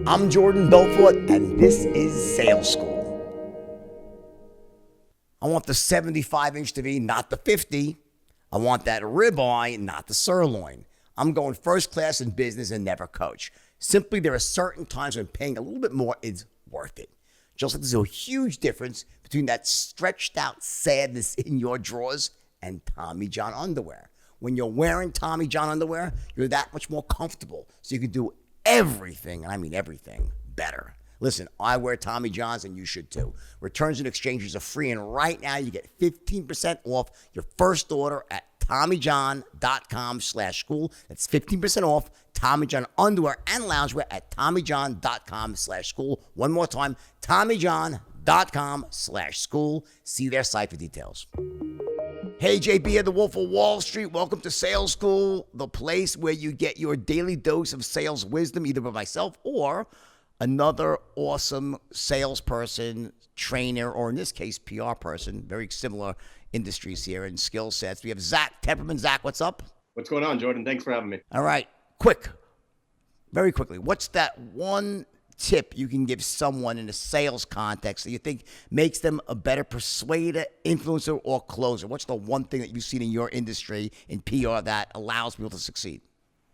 I'm Jordan Belfort, and this is Sales School. I want the 75-inch to be, not the 50. I want that ribeye, not the sirloin. I'm going first class in business and never coach. Simply, there are certain times when paying a little bit more is worth it. Just like there's a huge difference between that stretched out sadness in your drawers and Tommy John underwear. When you're wearing Tommy John underwear, you're that much more comfortable. So you can do everything, and I mean everything, better. Listen, I wear Tommy Johns, and you should too. Returns and exchanges are free, and right now you get 15% off your first order at TommyJohn.com/school. That's 15% off Tommy John underwear and loungewear at TommyJohn.com/school. One more time, TommyJohn.com/school. See their site for details. Hey, JB at the Wolf of Wall Street. Welcome to Sales School, the place where you get your daily dose of sales wisdom, either by myself or another awesome salesperson, trainer, or in this case, PR person. Very similar industries here and skill sets. We have Zack Teperman. Zack, what's up? What's going on, Jordan? Thanks for having me. All right. Very quickly, what's that one tip you can give someone in a sales context that you think makes them a better persuader, influencer, or closer? What's the one thing that you've seen in your industry in PR that allows people to succeed?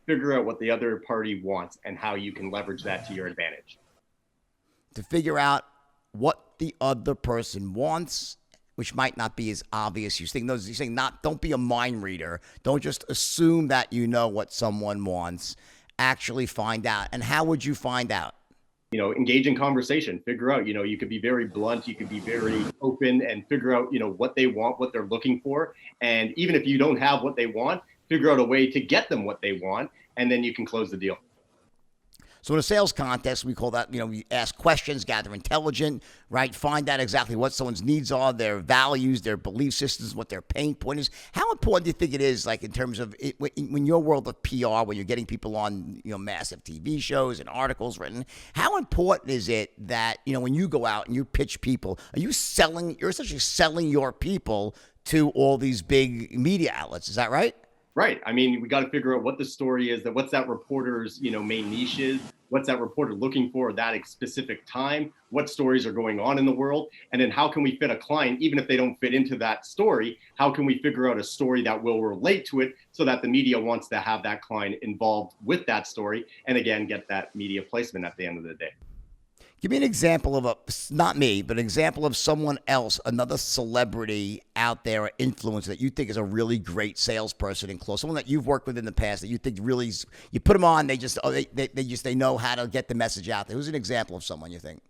Figure out what the other party wants and how you can leverage that to your advantage. To figure out what the other person wants, which might not be as obvious. You're saying don't be a mind reader. Don't just assume that you know what someone wants. Actually find out. And how would you find out? Engage in conversation. Figure out, you could be very blunt, you could be very open and figure out, what they want, what they're looking for. And even if you don't have what they want, figure out a way to get them what they want, and then you can close the deal. So in a sales contest, we call that, we ask questions, gather intelligence, right? Find out exactly what someone's needs are, their values, their belief systems, what their pain point is. How important do you think it is, like in terms of when your world of PR, when you're getting people on, massive TV shows and articles written, how important is it that, when you go out and you pitch people, you're essentially selling your people to all these big media outlets. Is that right? Right. I mean, we got to figure out what the story is, what's that reporter's, main niche is, what's that reporter looking for at that specific time, what stories are going on in the world, and then how can we fit a client, even if they don't fit into that story, how can we figure out a story that will relate to it so that the media wants to have that client involved with that story, and again, get that media placement at the end of the day. Give me an example of not me, but an example of someone else, another celebrity out there, or influencer that you think is a really great salesperson and close, someone that you've worked with in the past that you think really, you put them on, they know how to get the message out there. Who's an example of someone you think?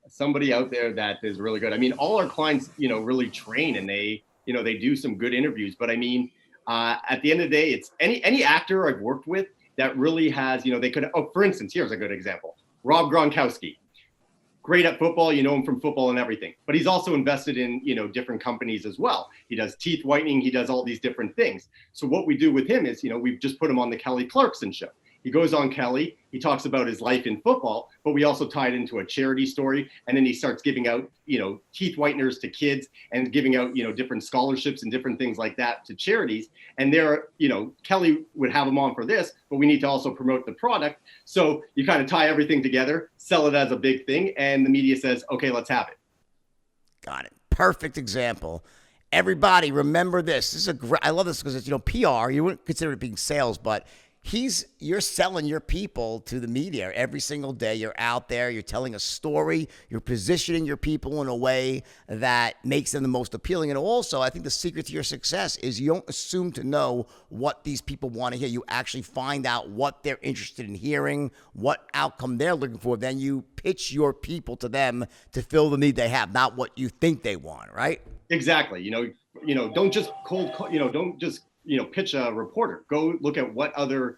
Somebody out there that is really good. I mean, all our clients, really train and they do some good interviews. But I mean, at the end of the day, it's any actor I've worked with that really has, they could. Oh, for instance, here's a good example. Rob Gronkowski, great at football. You know him from football and everything, but he's also invested in, different companies as well. He does teeth whitening. He does all these different things. So what we do with him is, we've just put him on the Kelly Clarkson show. He goes on Kelly. He talks about his life in football, but we also tie it into a charity story. And then he starts giving out, teeth whiteners to kids and giving out, different scholarships and different things like that to charities. And Kelly would have him on for this, but we need to also promote the product. So you kind of tie everything together, sell it as a big thing. And the media says, okay, let's have it. Got it. Perfect example. Everybody remember this. I love this because it's, PR, you wouldn't consider it being sales, but you're selling your people to the media every single day. You're out there, you're telling a story, you're positioning your people in a way that makes them the most appealing. And also, I think the secret to your success is you don't assume to know what these people want to hear. You actually find out what they're interested in hearing, what outcome they're looking for. Then you pitch your people to them to fill the need they have, not what you think they want, right? Exactly. Don't just don't just pitch a reporter. Go look at what other,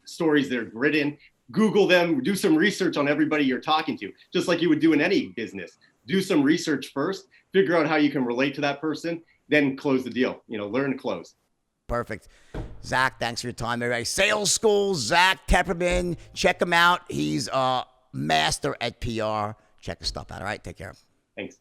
stories they're written. Google them, do some research on everybody you're talking to, just like you would do in any business. Do some research first, figure out how you can relate to that person, then close the deal. Learn to close. Perfect. Zack, thanks for your time, everybody. Sales School, Zack Teperman. Check him out. He's a master at PR. Check his stuff out. All right, take care. Thanks.